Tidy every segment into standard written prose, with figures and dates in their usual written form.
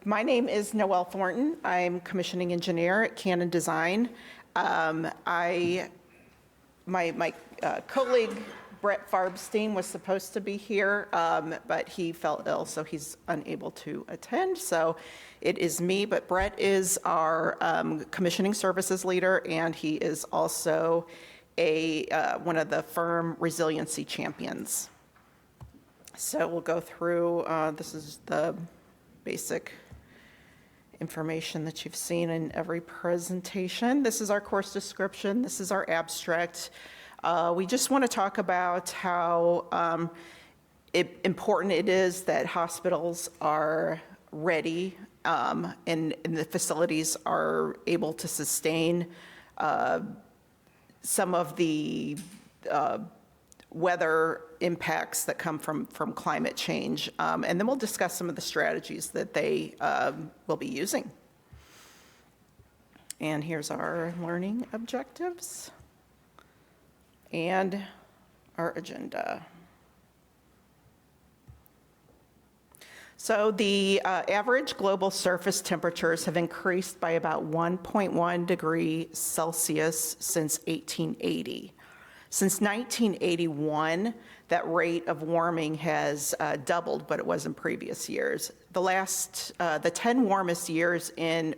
My name is Noelle Thornton. I'm commissioning engineer at CannonDesign. My colleague Brett Farbstein was supposed to be here, but he fell ill, so he's unable to attend. So it is me, but Brett is our commissioning services leader, and he is also one of the firm Resiliency champions. So we'll go through, this is the basic information that you've seen in every presentation. This is our course description. This is our abstract. We just want to talk about how important it is that hospitals are ready and the facilities are able to sustain some of the weather impacts that come from climate change. And then we'll discuss some of the strategies that they will be using. And here's our learning objectives and our agenda. So the average global surface temperatures have increased by about 1.1 degrees Celsius since 1880. Since 1981, that rate of warming has doubled what it was in previous years. The 10 warmest years in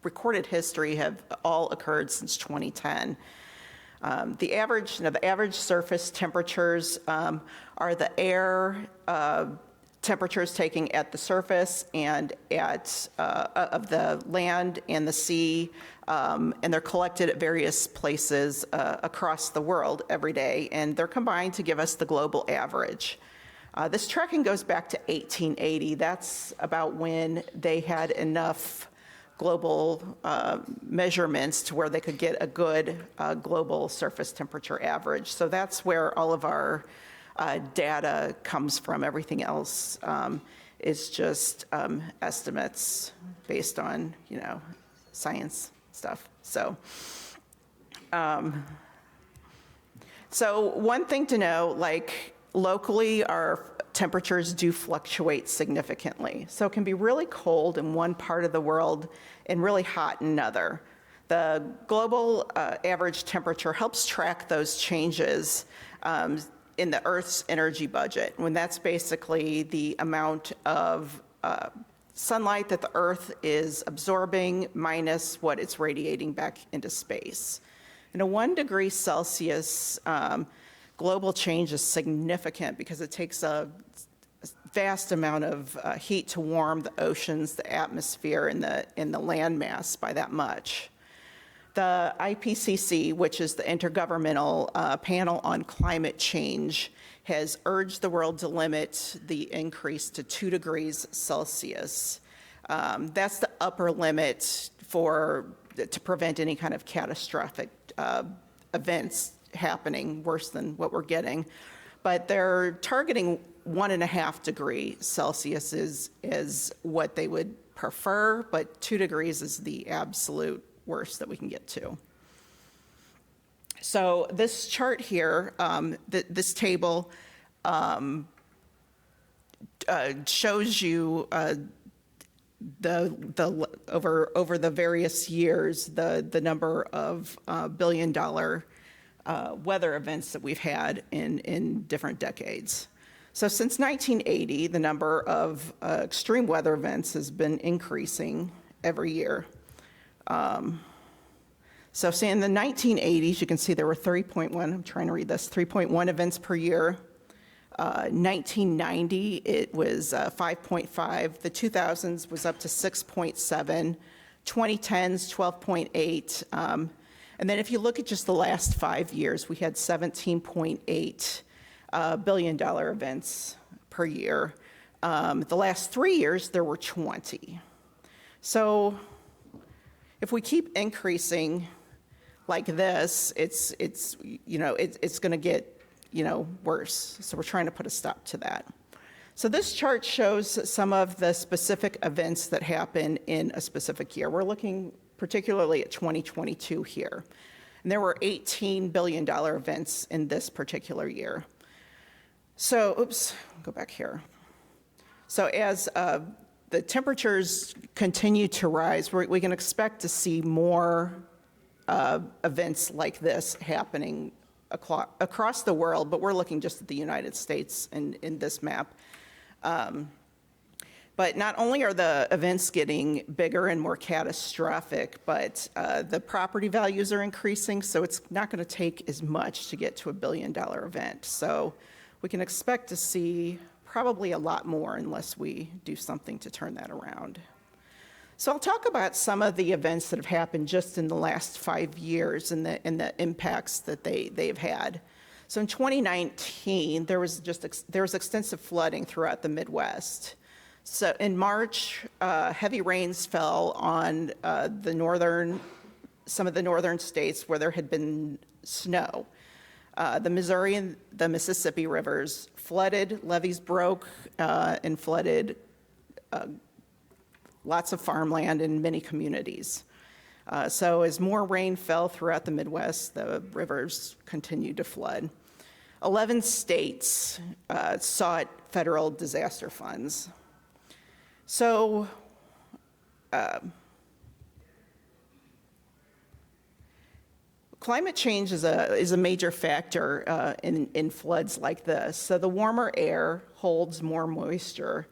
recorded history have all occurred since 2010. The average surface temperatures are the air temperatures taken at the surface and of the land and the sea, and they're collected at various places across the world every day, and they're combined to give us the global average. This tracking goes back to 1880. That's about when they had enough global measurements to where they could get a good global surface temperature average. So that's where all of our data comes from. Everything else is just estimates based on, science stuff. So one thing to know, like locally, our temperatures do fluctuate significantly. So it can be really cold in one part of the world and really hot in another. The global average temperature helps track those changes in the Earth's energy budget, when that's basically the amount of sunlight that the Earth is absorbing minus what it's radiating back into space. And a 1 degree Celsius global change is significant because it takes a vast amount of heat to warm the oceans, the atmosphere, and the land mass by that much. The IPCC, which is the Intergovernmental Panel on Climate Change, has urged the world to limit the increase to 2 degrees Celsius. That's the upper limit to prevent any kind of catastrophic events happening worse than what we're getting. But they're targeting 1.5 degrees Celsius is what they would prefer, but 2 degrees is the absolute worst that we can get to. So this chart here, this table shows you over the various years the number of billion-dollar weather events that we've had in different decades. So since 1980, the number of extreme weather events has been increasing every year. So say in the 1980s, you can see there were 3.1 events per year. 1990, it was 5.5. The 2000s was up to 6.7. 2010s, 12.8. And then if you look at just the last 5 years, we had 17.8 billion-dollar events per year. The last 3 years, there were 20. So if we keep increasing like this, it's going to get, worse. So we're trying to put a stop to that. So this chart shows some of the specific events that happen in a specific year. We're looking particularly at 2022 here. And there were $18 billion events in this particular year. So, go back here. So as the temperatures continue to rise, we can expect to see more events like this happening across the world, but we're looking just at the United States in this map. But not only are the events getting bigger and more catastrophic, but the property values are increasing, so it's not going to take as much to get to $1 billion event. So we can expect to see probably a lot more unless we do something to turn that around. So I'll talk about some of the events that have happened just in the last 5 years and the impacts that they've had. So in 2019, there was extensive flooding throughout the Midwest. So in March, heavy rains fell on some of the northern states where there had been snow. The Missouri and the Mississippi rivers flooded, levees broke, and flooded lots of farmland in many communities. So as more rain fell throughout the Midwest, the rivers continued to flood. 11 states sought federal disaster funds. So climate change is a major factor in floods like this. So the warmer air holds more moisture,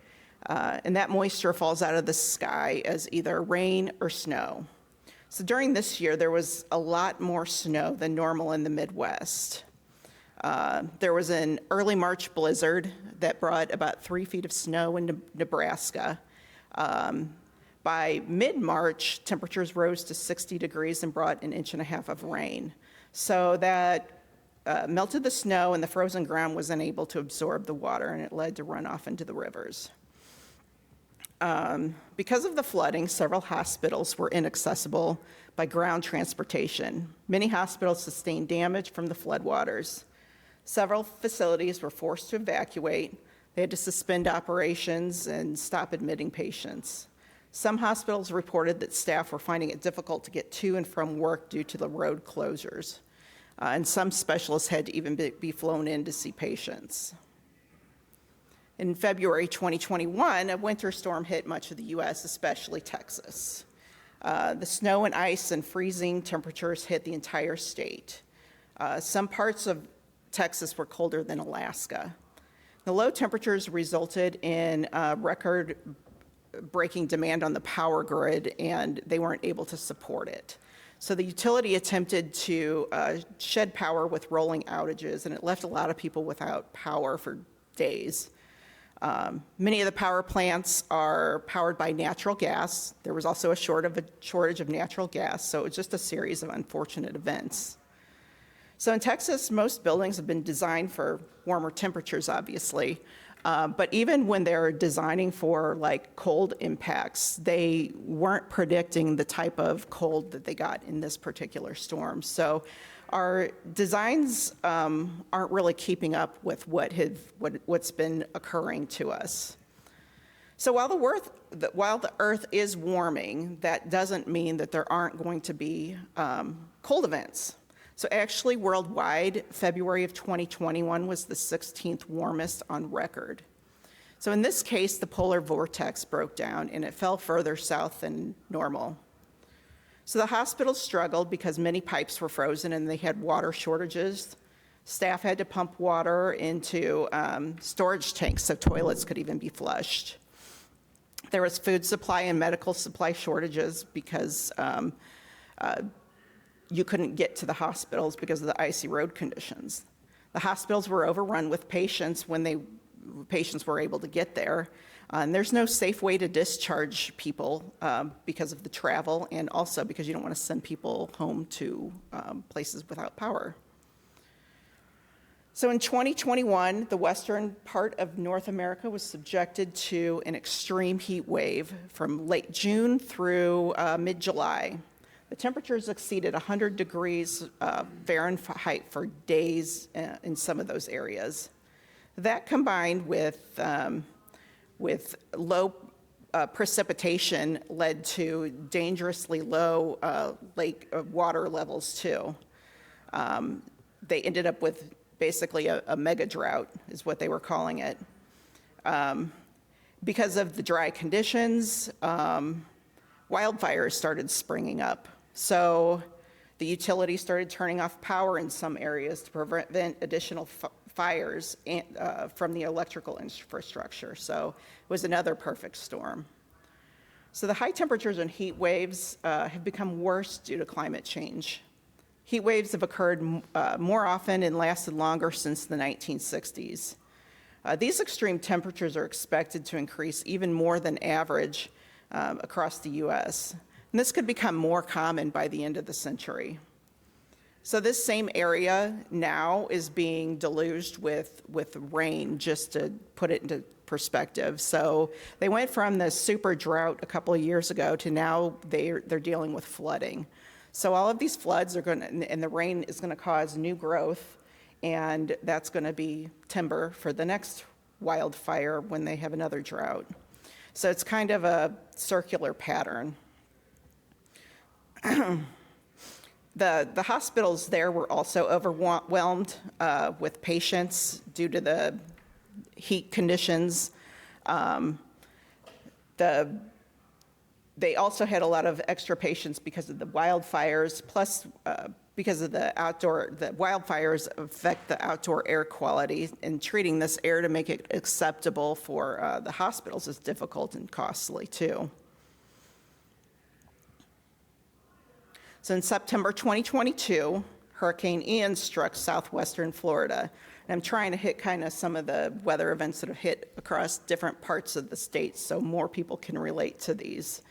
and that moisture falls out of the sky as either rain or snow. So during this year, there was a lot more snow than normal in the Midwest. There was an early March blizzard that brought about 3 feet of snow in Nebraska. By mid-March, temperatures rose to 60 degrees and brought 1.5 inches of rain. So that melted the snow, and the frozen ground was unable to absorb the water, and it led to runoff into the rivers. Because of the flooding, several hospitals were inaccessible by ground transportation. Many hospitals sustained damage from the floodwaters. Several facilities were forced to evacuate. They had to suspend operations and stop admitting patients. Some hospitals reported that staff were finding it difficult to get to and from work due to the road closures. And some specialists had to even be flown in to see patients. In February 2021, a winter storm hit much of the U.S., especially Texas. The snow and ice and freezing temperatures hit the entire state. Some parts of Texas were colder than Alaska. The low temperatures resulted in record-breaking demand on the power grid, and they weren't able to support it. So the utility attempted to shed power with rolling outages, and it left a lot of people without power for days. Many of the power plants are powered by natural gas. There was also a shortage of natural gas, so it was just a series of unfortunate events. So in Texas, most buildings have been designed for warmer temperatures, obviously, but even when they're designing for like cold impacts, they weren't predicting the type of cold that they got in this particular storm. So our designs aren't really keeping up with what's been occurring to us. So while the Earth is warming, that doesn't mean that there aren't going to be cold events. So actually, worldwide, February of 2021 was the 16th warmest on record. So in this case, the polar vortex broke down, and it fell further south than normal. So the hospitals struggled because many pipes were frozen and they had water shortages. Staff had to pump water into storage tanks so toilets could even be flushed. There was food supply and medical supply shortages because you couldn't get to the hospitals because of the icy road conditions. The hospitals were overrun with patients when patients were able to get there. And there's no safe way to discharge people because of the travel, and also because you don't want to send people home to places without power. So in 2021, the western part of North America was subjected to an extreme heat wave from late June through mid-July. The temperatures exceeded 100 degrees Fahrenheit for days in some of those areas. That combined with low precipitation led to dangerously low lake water levels too. They ended up with basically a mega drought is what they were calling it. Because of the dry conditions, wildfires started springing up. So the utilities started turning off power in some areas to prevent additional fires from the electrical infrastructure. So it was another perfect storm. So the high temperatures and heat waves have become worse due to climate change. Heat waves have occurred more often and lasted longer since the 1960s. These extreme temperatures are expected to increase even more than average across the U.S. And this could become more common by the end of the century. So this same area now is being deluged with rain, just to put it into perspective. So they went from the super drought a couple of years ago to now they're dealing with flooding. So all of these floods are going to, and the rain is going to cause new growth, and that's going to be timber for the next wildfire when they have another drought. So it's kind of a circular pattern. The hospitals there were also overwhelmed with patients due to the heat conditions. They also had a lot of extra patients because of the wildfires, plus because of the wildfires affect the outdoor air quality, and treating this air to make it acceptable for the hospitals is difficult and costly too. So in September 2022, Hurricane Ian struck southwestern Florida. And I'm trying to hit kind of some of the weather events that have hit across different parts of the state so more people can relate to these.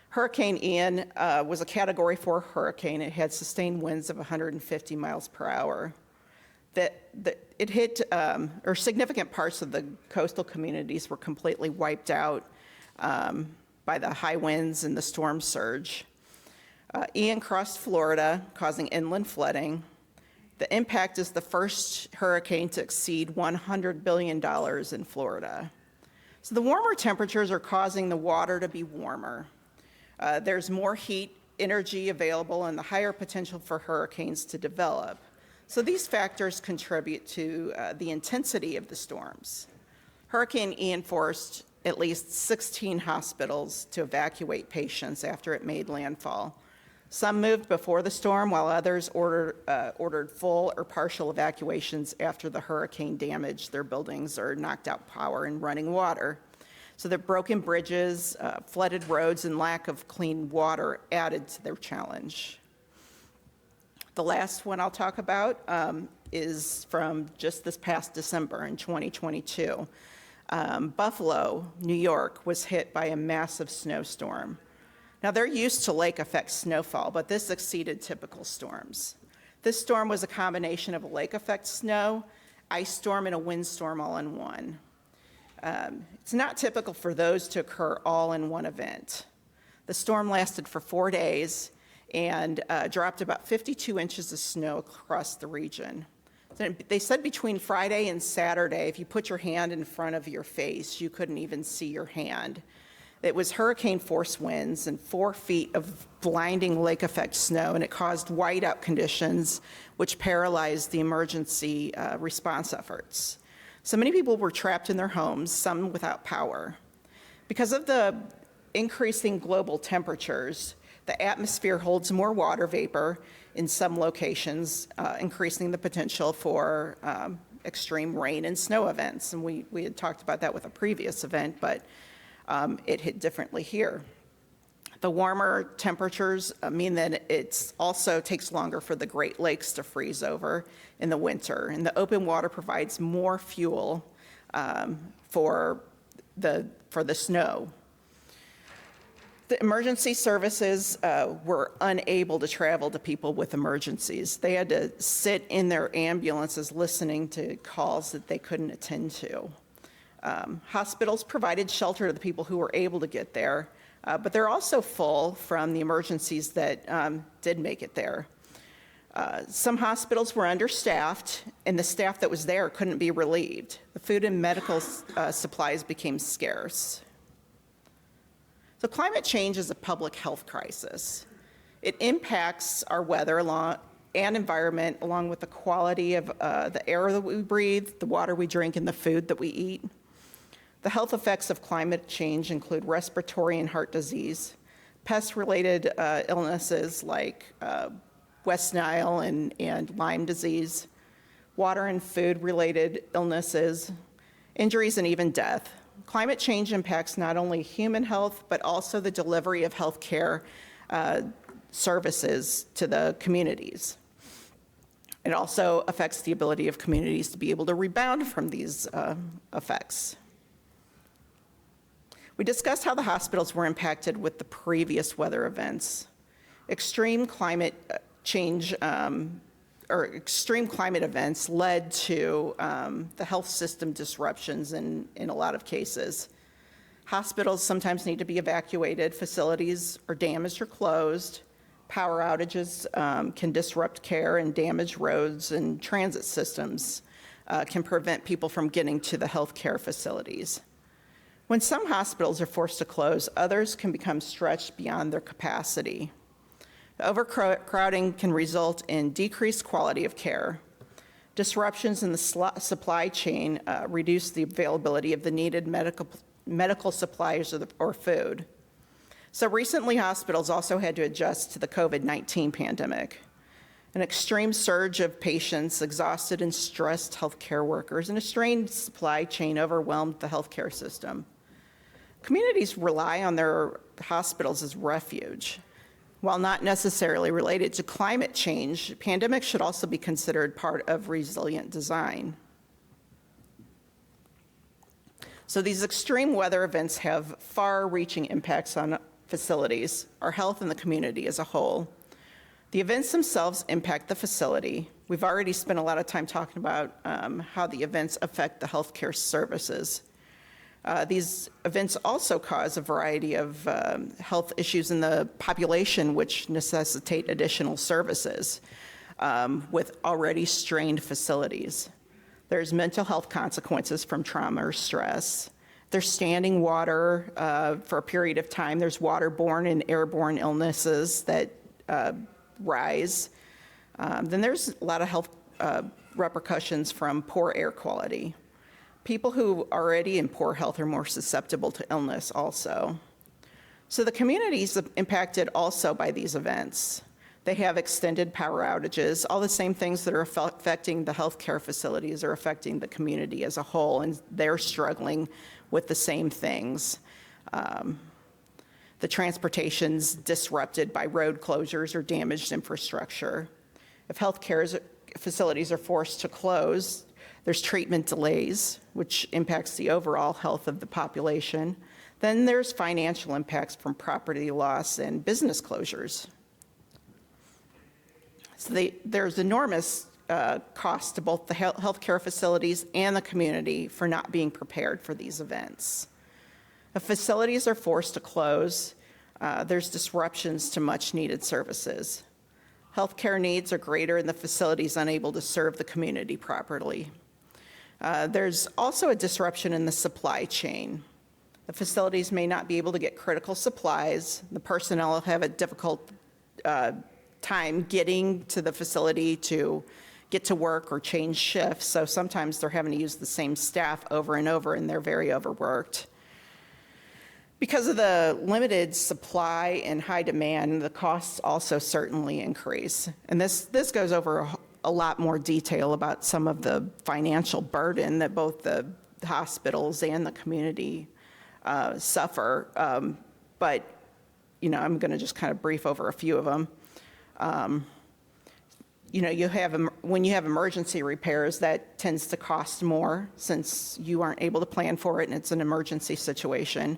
Hurricane Ian was a Category 4 hurricane. It had sustained winds of 150 miles per hour. It hit, or significant parts of the coastal communities were completely wiped out by the high winds and the storm surge. Ian crossed Florida, causing inland flooding. The impact is the first hurricane to exceed $100 billion in Florida. So the warmer temperatures are causing the water to be warmer. There's more heat energy available and the higher potential for hurricanes to develop. So these factors contribute to the intensity of the storms. Hurricane Ian forced at least 16 hospitals to evacuate patients after it made landfall. Some moved before the storm, while others ordered full or partial evacuations after the hurricane damaged their buildings or knocked out power and running water. So the broken bridges, flooded roads, and lack of clean water added to their challenge. The last one I'll talk about is from just this past December in 2022. Buffalo, New York, was hit by a massive snowstorm. Now, they're used to lake effect snowfall, but this exceeded typical storms. This storm was a combination of a lake effect snow, ice storm, and a windstorm all in one. It's not typical for those to occur all in one event. The storm lasted for 4 days and dropped about 52 inches of snow across the region. They said between Friday and Saturday, if you put your hand in front of your face, you couldn't even see your hand. It was hurricane force winds and 4 feet of blinding lake effect snow, and it caused whiteout conditions, which paralyzed the emergency response efforts. So many people were trapped in their homes, some without power. Because of the increasing global temperatures, the atmosphere holds more water vapor in some locations, increasing the potential for extreme rain and snow events. And we had talked about that with a previous event, but it hit differently here. The warmer temperatures mean that it also takes longer for the Great Lakes to freeze over in the winter, and the open water provides more fuel for the snow. The emergency services were unable to travel to people with emergencies. They had to sit in their ambulances listening to calls that they couldn't attend to. Hospitals provided shelter to the people who were able to get there, but they're also full from the emergencies that did make it there. Some hospitals were understaffed, and the staff that was there couldn't be relieved. The food and medical supplies became scarce. So climate change is a public health crisis. It impacts our weather and environment, along with the quality of the air that we breathe, the water we drink, and the food that we eat. The health effects of climate change include respiratory and heart disease, pest-related illnesses like West Nile and Lyme disease, water and food-related illnesses, injuries, and even death. Climate change impacts not only human health, but also the delivery of health care services to the communities. It also affects the ability of communities to be able to rebound from these effects. We discussed how the hospitals were impacted with the previous weather events. Extreme climate change or extreme climate events led to the health system disruptions in a lot of cases. Hospitals sometimes need to be evacuated, facilities are damaged or closed, power outages can disrupt care and damage roads, and transit systems can prevent people from getting to the healthcare facilities. When some hospitals are forced to close, others can become stretched beyond their capacity. Overcrowding can result in decreased quality of care. Disruptions in the supply chain reduce the availability of the needed medical supplies or food. So recently, hospitals also had to adjust to the COVID-19 pandemic. An extreme surge of patients, exhausted and stressed healthcare workers, and a strained supply chain overwhelmed the healthcare system. Communities rely on their hospitals as refuge. While not necessarily related to climate change, pandemics should also be considered part of resilient design. So these extreme weather events have far-reaching impacts on facilities, our health, and the community as a whole. The events themselves impact the facility. We've already spent a lot of time talking about how the events affect the healthcare services. These events also cause a variety of health issues in the population, which necessitate additional services with already strained facilities. There's mental health consequences from trauma or stress. There's standing water for a period of time. There's waterborne and airborne illnesses that rise. Then there's a lot of health repercussions from poor air quality. People who are already in poor health are more susceptible to illness also. So the community is impacted also by these events. They have extended power outages. All the same things that are affecting the healthcare facilities are affecting the community as a whole, and they're struggling with the same things. The transportation's disrupted by road closures or damaged infrastructure. If healthcare facilities are forced to close, there's treatment delays, which impacts the overall health of the population. Then there's financial impacts from property loss and business closures. So there's enormous cost to both the healthcare facilities and the community for not being prepared for these events. If facilities are forced to close, there's disruptions to much needed services. Healthcare needs are greater and the facility is unable to serve the community properly. There's also a disruption in the supply chain. The facilities may not be able to get critical supplies. The personnel have a difficult time getting to the facility to get to work or change shifts, so sometimes they're having to use the same staff over and over, and they're very overworked. Because of the limited supply and high demand, the costs also certainly increase. And this goes over a lot more detail about some of the financial burden that both the hospitals and the community suffer. But, I'm going to just kind of brief over a few of them. When you have emergency repairs, that tends to cost more since you aren't able to plan for it and it's an emergency situation.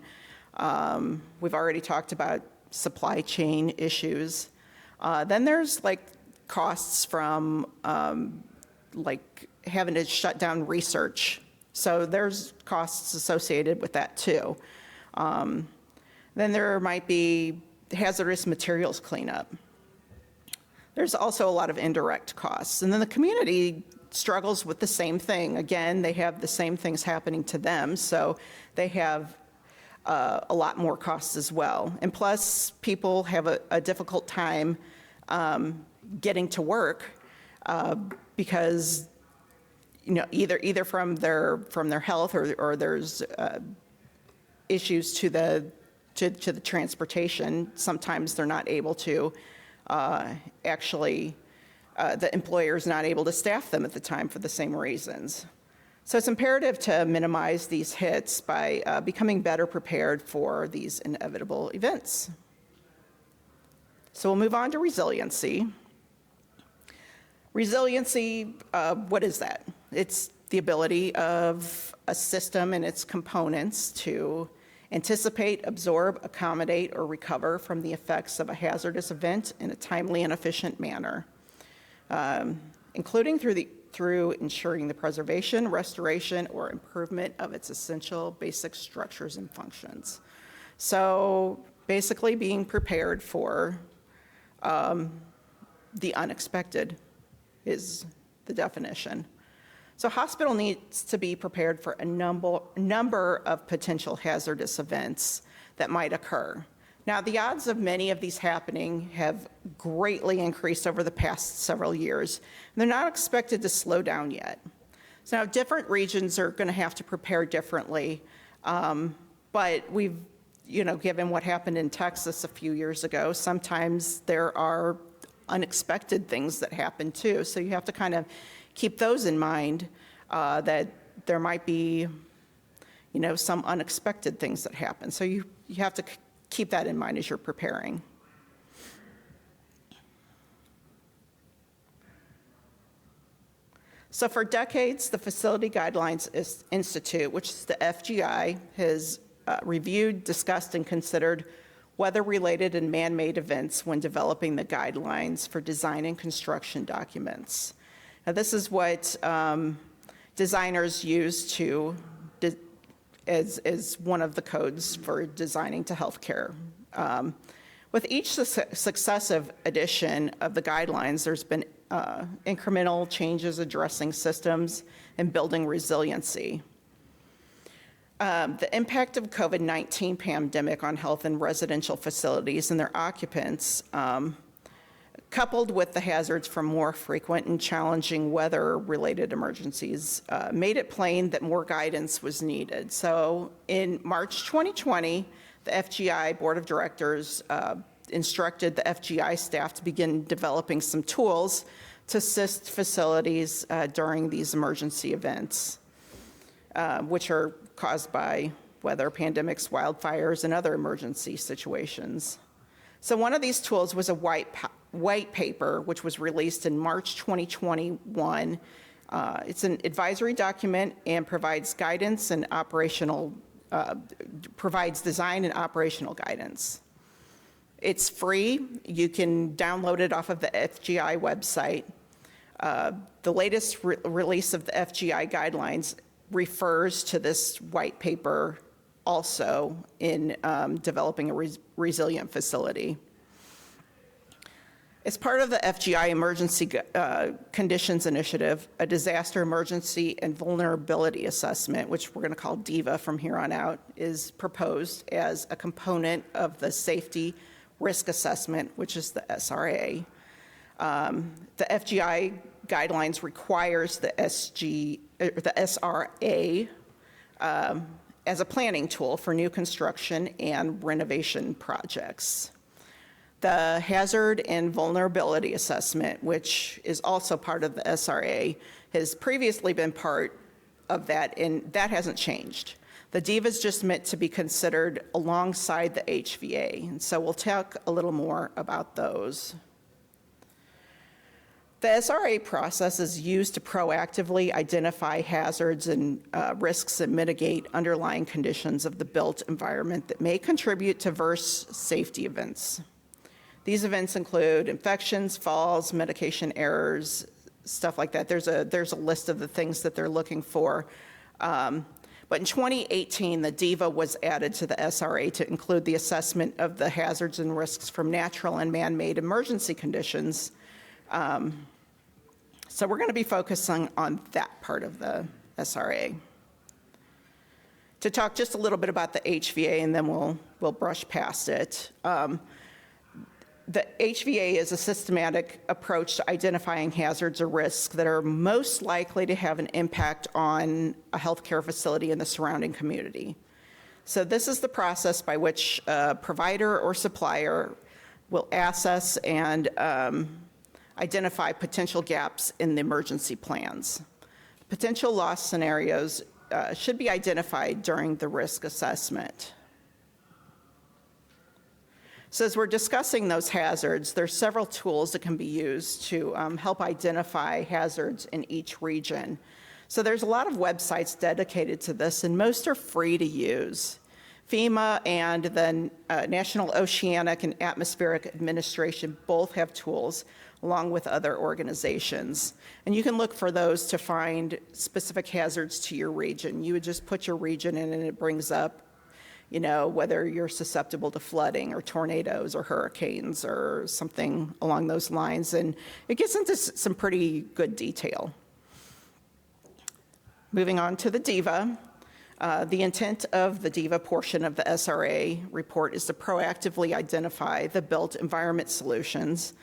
We've already talked about supply chain issues. Then there's costs from having to shut down research. So there's costs associated with that too. Then there might be hazardous materials cleanup. There's also a lot of indirect costs. And then the community struggles with the same thing. Again, they have the same things happening to them, so they have a lot more costs as well. And plus, people have a difficult time getting to work because either from their health, or there's issues to the transportation. Sometimes they're not able to actually, the employer's not able to staff them at the time for the same reasons. So it's imperative to minimize these hits by becoming better prepared for these inevitable events. So we'll move on to resiliency. Resiliency, what is that? It's the ability of a system and its components to anticipate, absorb, accommodate, or recover from the effects of a hazardous event in a timely and efficient manner, including through ensuring the preservation, restoration, or improvement of its essential basic structures and functions. So basically being prepared for the unexpected is the definition. So hospital needs to be prepared for a number of potential hazardous events that might occur. Now, the odds of many of these happening have greatly increased over the past several years, and they're not expected to slow down yet. So now different regions are going to have to prepare differently, but we've, given what happened in Texas a few years ago, sometimes there are unexpected things that happen too. So you have to kind of keep those in mind, that there might be, some unexpected things that happen. So you have to keep that in mind as you're preparing. So for decades, the Facility Guidelines Institute, which is the FGI, has reviewed, discussed, and considered weather-related and man-made events when developing the guidelines for design and construction documents. Now, this is what designers use as one of the codes for designing to healthcare. With each successive edition of the guidelines, there's been incremental changes addressing systems and building resiliency. The impact of COVID-19 pandemic on health and residential facilities and their occupants, coupled with the hazards from more frequent and challenging weather-related emergencies, made it plain that more guidance was needed. So in March 2020, the FGI Board of Directors instructed the FGI staff to begin developing some tools to assist facilities during these emergency events, which are caused by weather, pandemics, wildfires, and other emergency situations. So one of these tools was a white paper, which was released in March 2021. It's an advisory document and provides guidance and provides design and operational guidance. It's free. You can download it off of the FGI website. The latest release of the FGI guidelines refers to this white paper also in developing a resilient facility. As part of the FGI Emergency Conditions Initiative, a disaster emergency and vulnerability assessment, which we're going to call DEVA from here on out, is proposed as a component of the safety risk assessment, which is the SRA. The FGI guidelines requires the SRA as a planning tool for new construction and renovation projects. The hazard and vulnerability assessment, which is also part of the SRA, has previously been part of that, and that hasn't changed. The DEVA is just meant to be considered alongside the HVA, and so we'll talk a little more about those. The SRA process is used to proactively identify hazards and risks and mitigate underlying conditions of the built environment that may contribute to adverse safety events. These events include infections, falls, medication errors, stuff like that. There's a list of the things that they're looking for. But in 2018, the DEVA was added to the SRA to include the assessment of the hazards and risks from natural and man-made emergency conditions. So we're going to be focusing on that part of the SRA. To talk just a little bit about the HVA, and then we'll brush past it. the HVA is a systematic approach to identifying hazards or risks that are most likely to have an impact on a healthcare facility and the surrounding community. So this is the process by which a provider or supplier will assess and identify potential gaps in the emergency plans. Potential loss scenarios should be identified during the risk assessment. So as we're discussing those hazards, there's several tools that can be used to help identify hazards in each region. So there's a lot of websites dedicated to this, and most are free to use. FEMA and the National Oceanic and Atmospheric Administration both have tools, along with other organizations. And you can look for those to find specific hazards to your region. You would just put your region in, and it brings up, you know, whether you're susceptible to flooding or tornadoes or hurricanes or something along those lines. And it gets into some pretty good detail. Moving on to the DEVA. The intent of the DEVA portion of the SRA report is to proactively identify the built environment solutions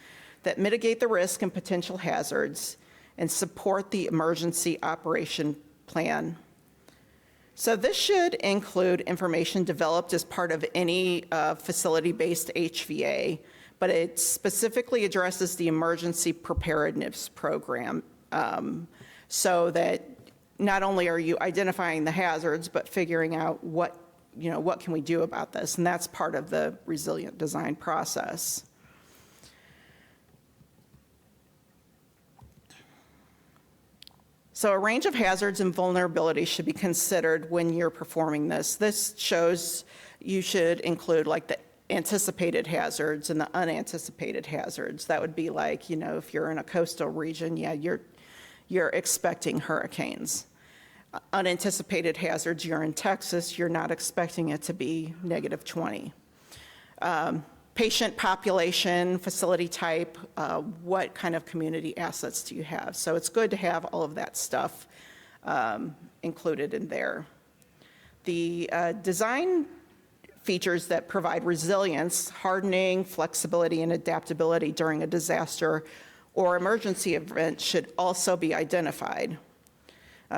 that mitigate the risk and potential hazards and support the emergency operation plan. So this should include information developed as part of any facility-based HVA, but it specifically addresses the emergency preparedness program, so that not only are you identifying the hazards, but figuring out what can we do about this, and that's part of the resilient design process. So a range of hazards and vulnerabilities should be considered when you're performing this. This shows you should include like the anticipated hazards and the unanticipated hazards. That would be like, you know, if you're in a coastal region, yeah, you're expecting hurricanes. Unanticipated hazards, you're in Texas, you're not expecting it to be -20. Patient population, facility type, what kind of community assets do you have? So it's good to have all of that stuff included in there. The design features that provide resilience, hardening, flexibility, and adaptability during a disaster or emergency event should also be identified.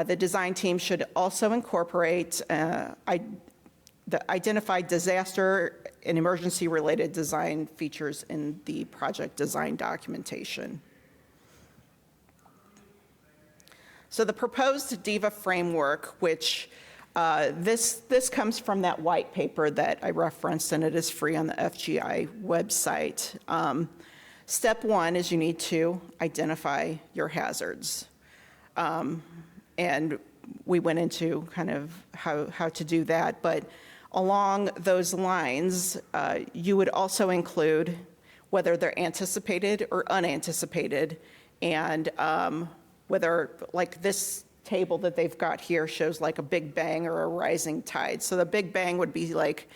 The design team should also incorporate the identified disaster and emergency-related design features in the project design documentation. So the proposed DEVA framework, which this comes from that white paper that I referenced, and it is free on the FGI website. Step one is you need to identify your hazards. And we went into kind of how to do that, but along those lines, you would also include whether they're anticipated or unanticipated, and whether, like this table that they've got here shows like a big bang or a rising tide. So the big bang would be like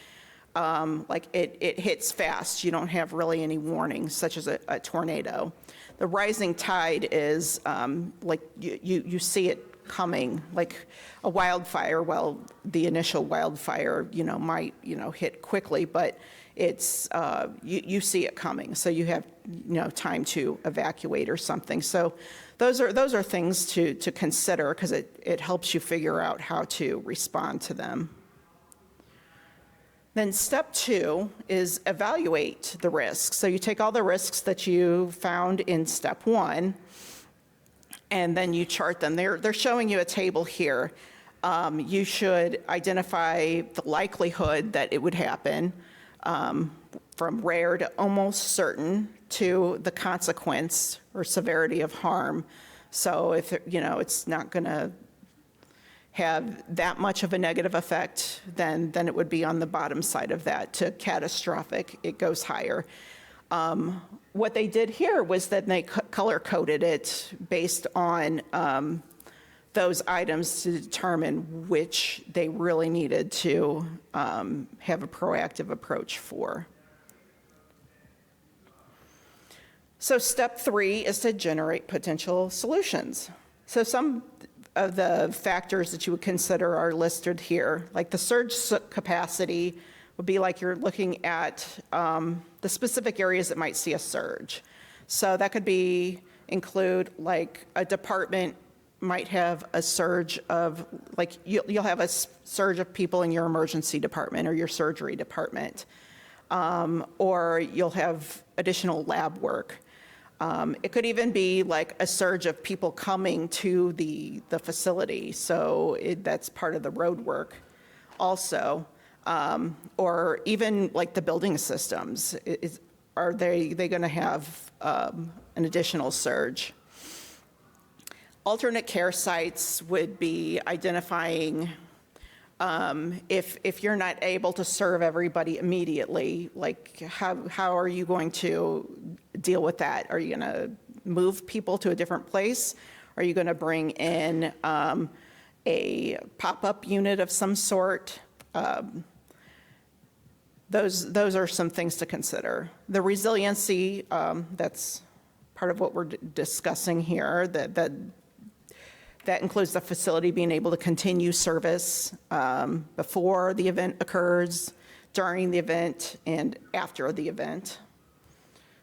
it hits fast. You don't have really any warning, such as a tornado. The rising tide is like you see it coming, like a wildfire. Well, the initial wildfire, might, hit quickly, but it's, you see it coming. So you have, time to evacuate or something. So those are things to consider, because it helps you figure out how to respond to them. Then step two is evaluate the risks. So you take all the risks that you found in step one, and then you chart them. They're showing you a table here. You should identify the likelihood that it would happen, from rare to almost certain, to the consequence or severity of harm. So if it's not going to have that much of a negative effect, then it would be on the bottom side of that. To catastrophic, it goes higher. What they did here was that they color-coded it based on those items to determine which they really needed to have a proactive approach for. So step three is to generate potential solutions. So some of the factors that you would consider are listed here, like the surge capacity would be like you're looking at the specific areas that might see a surge. So that could include like a department might have a surge of, like you'll have a surge of people in your emergency department or your surgery department, or you'll have additional lab work. It could even be like a surge of people coming to the facility, so that's part of the road work also. Or even like the building systems, are they going to have an additional surge? Alternate care sites would be identifying if you're not able to serve everybody immediately, like how are you going to deal with that? Are you going to move people to a different place? Are you going to bring in a pop-up unit of some sort? Those are some things to consider. The resiliency, that's part of what we're discussing here, that includes the facility being able to continue service before the event occurs, during the event, and after the event.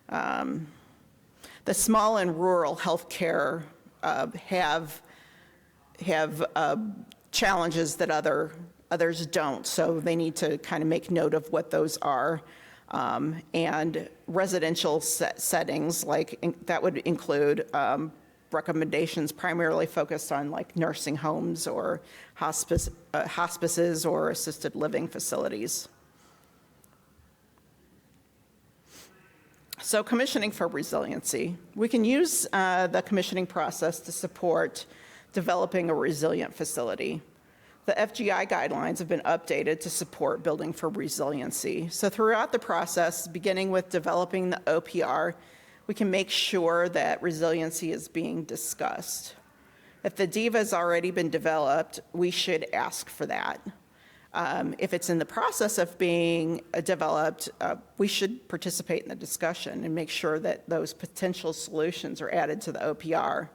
The small and rural healthcare have challenges that others don't, so they need to kind of make note of what those are. And residential settings, that would include recommendations primarily focused on like nursing homes or hospices or assisted living facilities. So commissioning for resiliency. We can use the commissioning process to support developing a resilient facility. The FGI guidelines have been updated to support building for resiliency. So throughout the process, beginning with developing the OPR, we can make sure that resiliency is being discussed. If the DEVA has already been developed, we should ask for that. If it's in the process of being developed, we should participate in the discussion and make sure that those potential solutions are added to the OPR.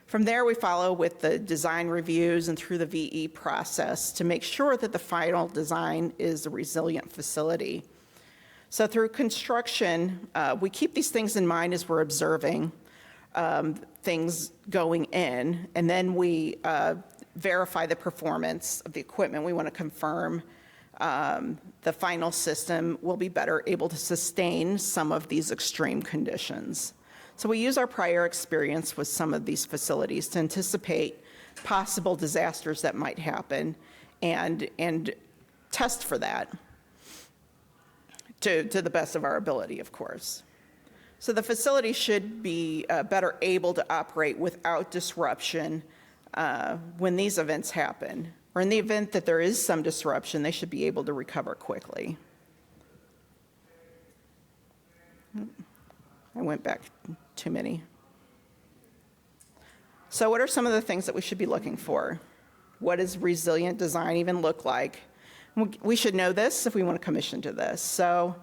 From there, we follow with the design reviews and through the VE process to make sure that the final design is a resilient facility. So through construction, we keep these things in mind as we're observing things going in, and then we verify the performance of the equipment. We want to confirm the final system will be better able to sustain some of these extreme conditions. So we use our prior experience with some of these facilities to anticipate possible disasters that might happen and test for that to the best of our ability, of course. So the facility should be better able to operate without disruption when these events happen, or in the event that there is some disruption, they should be able to recover quickly. I went back too many. So what are some of the things that we should be looking for? What does resilient design even look like? We should know this if we want to commission to this. So,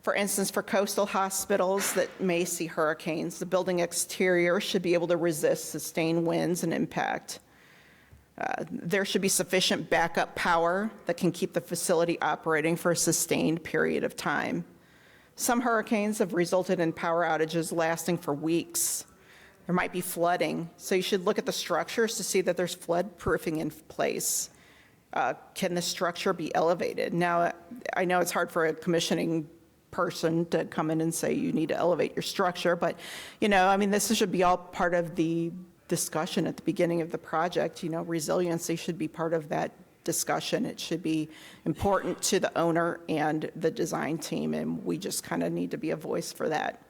for instance, for coastal hospitals that may see hurricanes, the building exterior should be able to resist sustained winds and impact. There should be sufficient backup power that can keep the facility operating for a sustained period of time. Some hurricanes have resulted in power outages lasting for weeks. There might be flooding, so you should look at the structures to see that there's flood proofing in place. Can the structure be elevated? Now, I know it's hard for a commissioning person to come in and say you need to elevate your structure, but, this should be all part of the discussion at the beginning of the project. Resiliency should be part of that discussion. It should be important to the owner and the design team, and we just kind of need to be a voice for that.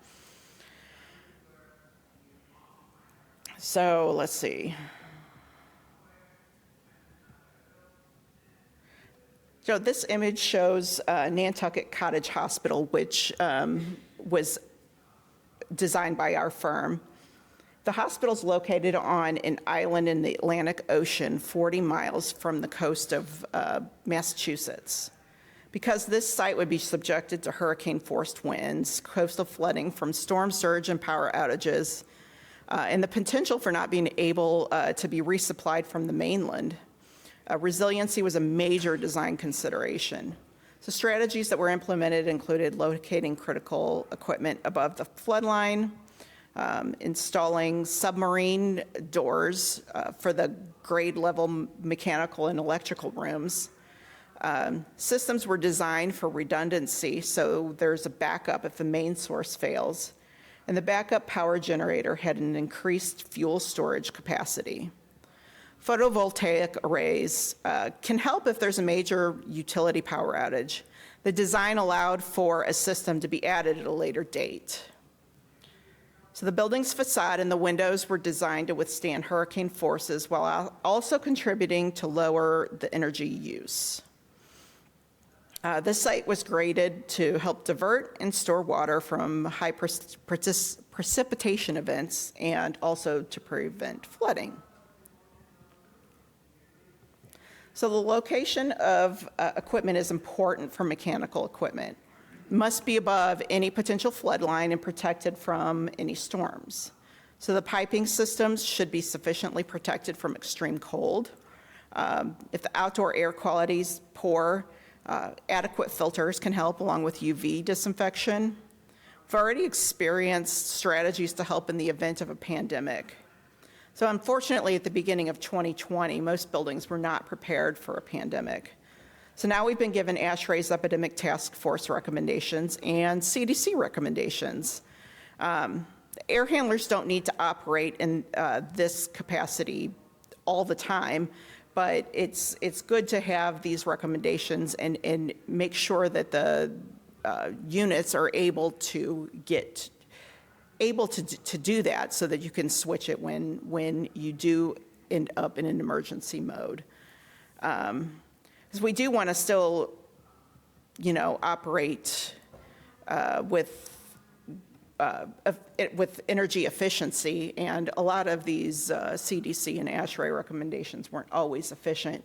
So let's see. So this image shows Nantucket Cottage Hospital, which was designed by our firm. The hospital is located on an island in the Atlantic Ocean, 40 miles from the coast of Massachusetts. Because this site would be subjected to hurricane-forced winds, coastal flooding from storm surge and power outages, and the potential for not being able to be resupplied from the mainland, resiliency was a major design consideration. So strategies that were implemented included locating critical equipment above the flood line, installing submarine doors for the grade level mechanical and electrical rooms. Systems were designed for redundancy, so there's a backup if the main source fails. And the backup power generator had an increased fuel storage capacity. Photovoltaic arrays can help if there's a major utility power outage. The design allowed for a system to be added at a later date. So the building's facade and the windows were designed to withstand hurricane forces while also contributing to lower the energy use. This site was graded to help divert and store water from high precipitation events and also to prevent flooding. So the location of equipment is important for mechanical equipment. It must be above any potential flood line and protected from any storms. So the piping systems should be sufficiently protected from extreme cold. If the outdoor air quality is poor, adequate filters can help along with UV disinfection. We've already experienced strategies to help in the event of a pandemic. So unfortunately, at the beginning of 2020, most buildings were not prepared for a pandemic. So now we've been given ASHRAE's Epidemic Task Force recommendations and CDC recommendations. Air handlers don't need to operate in this capacity all the time, but it's good to have these recommendations and make sure that the units are able to do that so that you can switch it when you do end up in an emergency mode. Because we do want to still, operate with energy efficiency, and a lot of these CDC and ASHRAE recommendations weren't always efficient.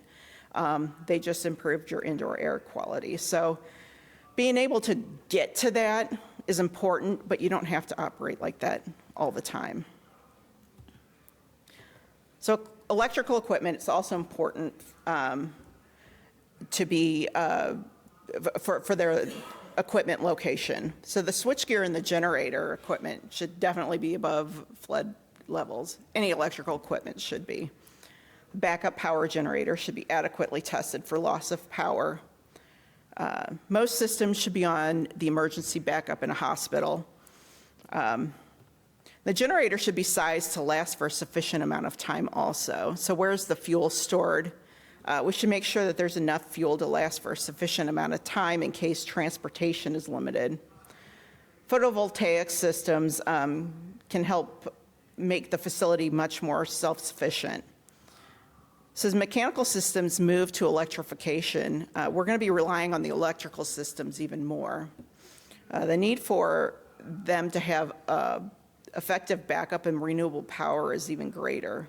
They just improved your indoor air quality. So being able to get to that is important, but you don't have to operate like that all the time. So electrical equipment is also important to be for their equipment location. So the switchgear and the generator equipment should definitely be above flood levels. Any electrical equipment should be. Backup power generator should be adequately tested for loss of power. Most systems should be on the emergency backup in a hospital. The generator should be sized to last for a sufficient amount of time also. So where's the fuel stored? We should make sure that there's enough fuel to last for a sufficient amount of time in case transportation is limited. Photovoltaic systems can help make the facility much more self-sufficient. So as mechanical systems move to electrification, we're going to be relying on the electrical systems even more. The need for them to have effective backup and renewable power is even greater.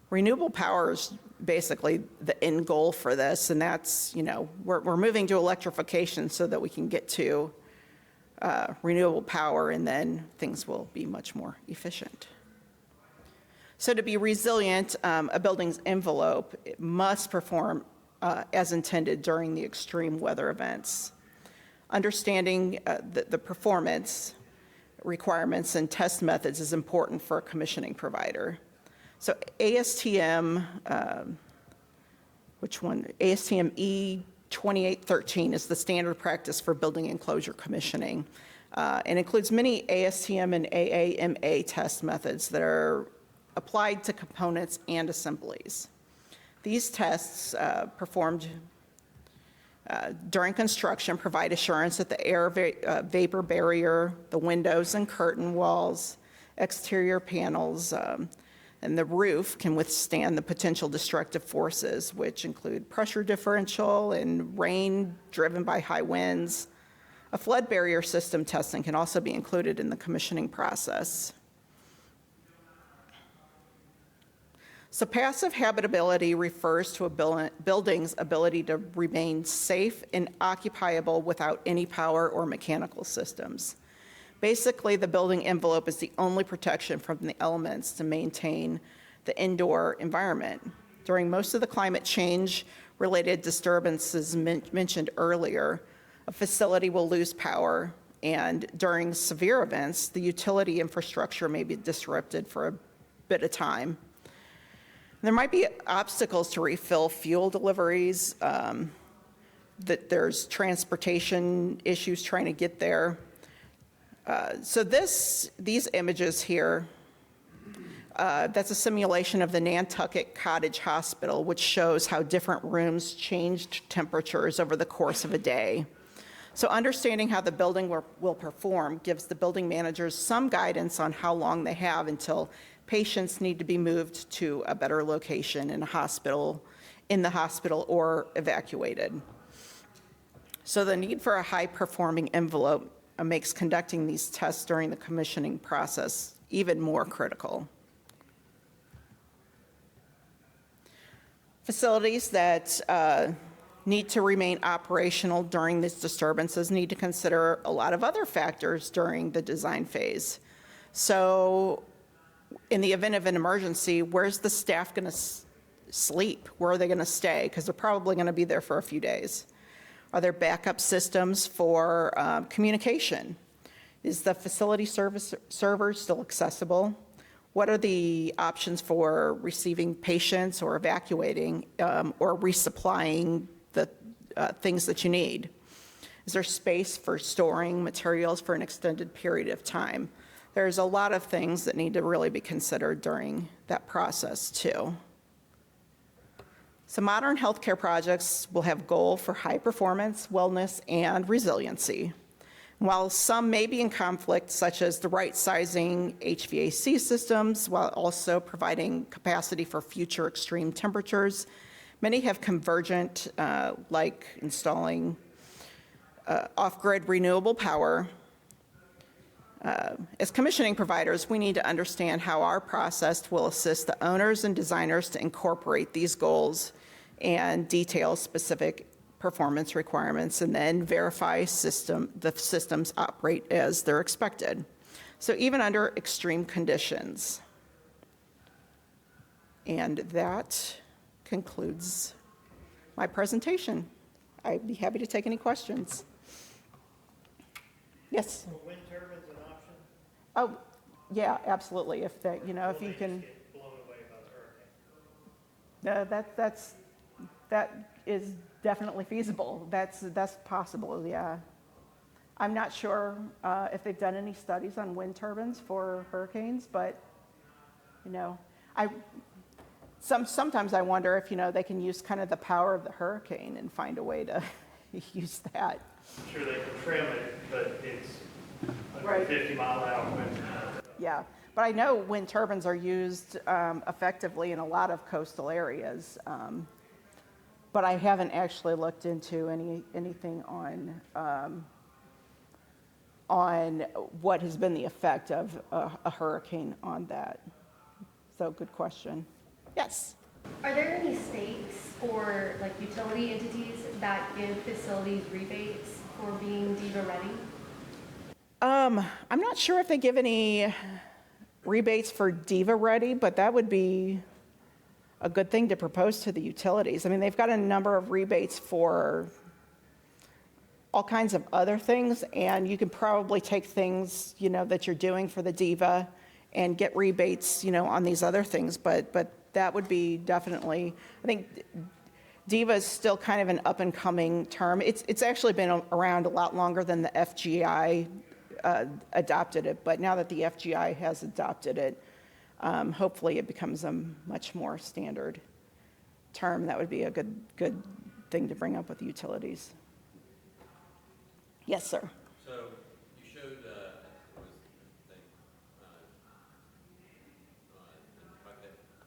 Renewable power is basically the end goal for this, and that's, we're moving to electrification so that we can get to renewable power, and then things will be much more efficient. So to be resilient, a building's envelope must perform as intended during the extreme weather events. Understanding the performance requirements and test methods is important for a commissioning provider. So ASTM, ASTM E2813 is the standard practice for building enclosure commissioning, and includes many ASTM and AAMA test methods that are applied to components and assemblies. These tests performed during construction provide assurance that the air vapor barrier, the windows and curtain walls, exterior panels, and the roof can withstand the potential destructive forces, which include pressure differential and rain driven by high winds. A flood barrier system testing can also be included in the commissioning process. So passive habitability refers to a building's ability to remain safe and occupiable without any power or mechanical systems. Basically, the building envelope is the only protection from the elements to maintain the indoor environment. During most of the climate change related disturbances mentioned earlier, a facility will lose power, and during severe events, the utility infrastructure may be disrupted for a bit of time. There might be obstacles to refill fuel deliveries, that there's transportation issues trying to get there. So these images here, that's a simulation of the Nantucket Cottage Hospital, which shows how different rooms changed temperatures over the course of a day. So understanding how the building will perform gives the building managers some guidance on how long they have until patients need to be moved to a better location in the hospital or evacuated. So the need for a high-performing envelope makes conducting these tests during the commissioning process even more critical. Facilities that need to remain operational during these disturbances need to consider a lot of other factors during the design phase. So in the event of an emergency, where's the staff going to sleep? Where are they going to stay? Because they're probably going to be there for a few days. Are there backup systems for communication? Is the facility server still accessible? What are the options for receiving patients or evacuating or resupplying the things that you need? Is there space for storing materials for an extended period of time? There's a lot of things that need to really be considered during that process too. So modern healthcare projects will have goals for high performance, wellness, and resiliency. While some may be in conflict, such as the right sizing HVAC systems, while also providing capacity for future extreme temperatures, many have convergent, like installing off-grid renewable power. As commissioning providers, we need to understand how our process will assist the owners and designers to incorporate these goals and detail specific performance requirements, and then verify the systems operate as they're expected. So even under extreme conditions. And that concludes my presentation. I'd be happy to take any questions. Yes? Are wind turbines an option? Oh, yeah, absolutely. If that, if you can. Get blown away by the hurricane. That is definitely feasible. That's possible, yeah. I'm not sure if they've done any studies on wind turbines for hurricanes, but, sometimes I wonder if, they can use kind of the power of the hurricane and find a way to use that. I'm sure they can trim it, but it's under Right. 50-mile-an-hour winds. Yeah, but I know wind turbines are used effectively in a lot of coastal areas. But I haven't actually looked into anything on what has been the effect of a hurricane on that. So good question. Yes? Are there any states or utility entities that give facilities rebates for being DEVA ready? I'm not sure if they give any rebates for DEVA ready, but that would be a good thing to propose to the utilities. I mean, they've got a number of rebates for all kinds of other things, and you can probably take things, that you're doing for the DEVA and get rebates, on these other things, but that would be definitely, I think DEVA is still kind of an up-and-coming term. It's actually been around a lot longer than the FGI adopted it, but now that the FGI has adopted it, hopefully it becomes a much more standard term. That would be a good thing to bring up with the utilities. Yes, sir. So you showed,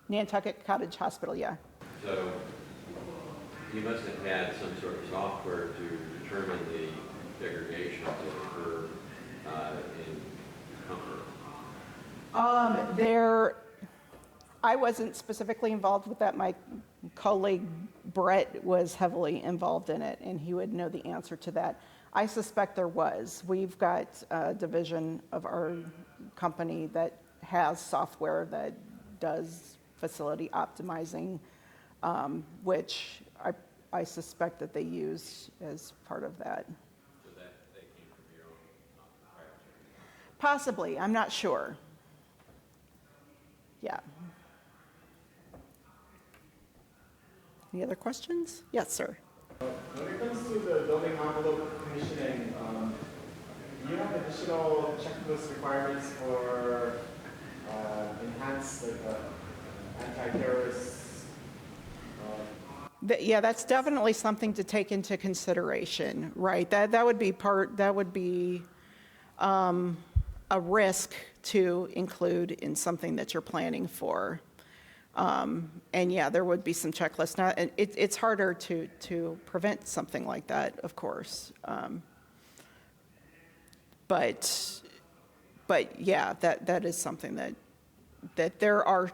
Nantucket Cottage Hospital, yeah. so you must have had some sort of software to determine the degradation that occurred in comfort. I wasn't specifically involved with that. My colleague Brett was heavily involved in it, and he would know the answer to that. I suspect there was. We've got a division of our company that has software that does facility optimizing, which I suspect that they use as part of that. So that they came from your own proprietary? Possibly, I'm not sure. Yeah. Any other questions? Yes, sir. When it comes to the building envelope commissioning, do you have additional checklist requirements for enhanced anti-terrorist? Yeah, that's definitely something to take into consideration, right? That would be a risk to include in something that you're planning for. And yeah, there would be some checklists. Now, and it's harder to prevent something like that, of course. But yeah, that is something that there are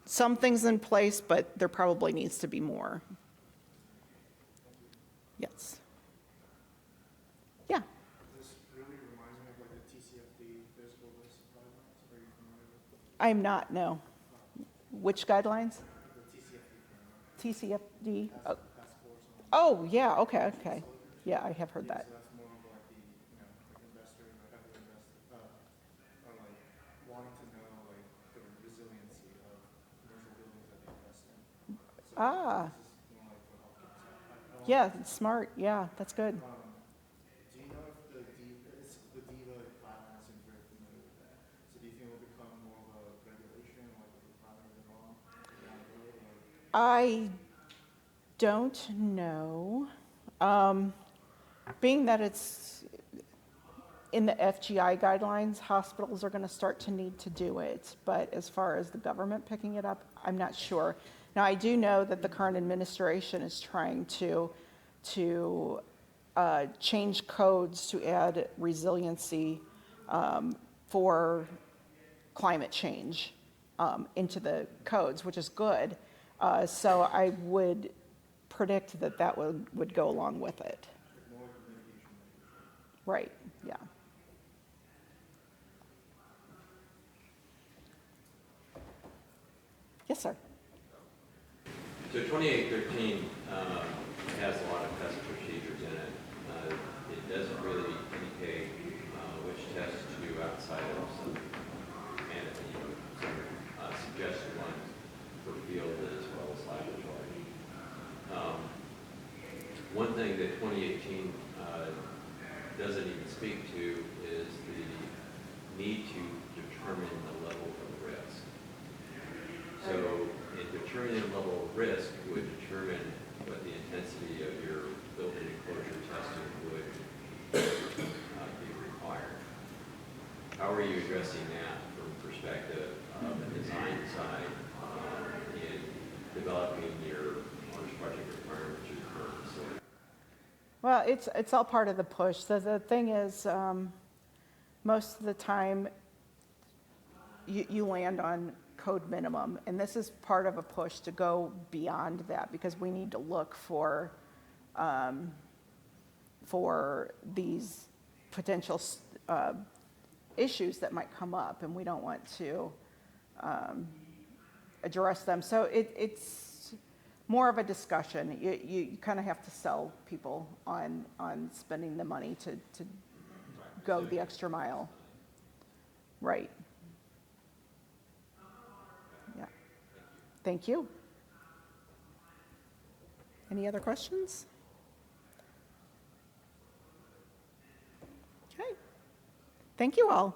some things in place, but there probably needs to be more. Yes. Yeah. This really reminds me of like the TCFD physical risk guidelines. Are you familiar with I'm not, no. Which guidelines? the TCFD? TCFD? Oh, Task force on. oh, yeah, okay. Yeah, I have heard that. So that's more of like the, like investors or heavy investors, are like wanting to know like the resiliency of commercial buildings that they invest in. So Ah, this is more like for healthcare. So I don't yeah, smart. Yeah, that's good. do you know if the DEVA guidelines, since you're familiar with that, so do you think it will become more of a regulation, like a requirement of law down the road? Or? I don't know. Being that it's in the FGI guidelines, hospitals are going to start to need to do it. But as far as the government picking it up, I'm not sure. Now, I do know that the current administration is trying to change codes to add resiliency for climate change into the codes, which is good. So I would predict that would go along with it. Right, yeah. Yes, sir. So 2813 has a lot of test procedures in it. It doesn't really indicate which tests to do outside of some, and some suggested ones for field as well as laboratory. One thing that 2018 doesn't even speak to is the need to determine the level of risk. So in determining the level of risk would determine what the intensity of your building enclosure testing would be required. How are you addressing that from the perspective of the design side in developing your owner's project requirements to the current facility? Well, it's all part of the push. The thing is, most of the time, you land on code minimum, and this is part of a push to go beyond that because we need to look for these potential issues that might come up, and we don't want to address them. So it's more of a discussion. You kind of have to sell people on spending the money to go the extra mile. Right. Yeah. Thank you. Any other questions? Okay. Thank you all.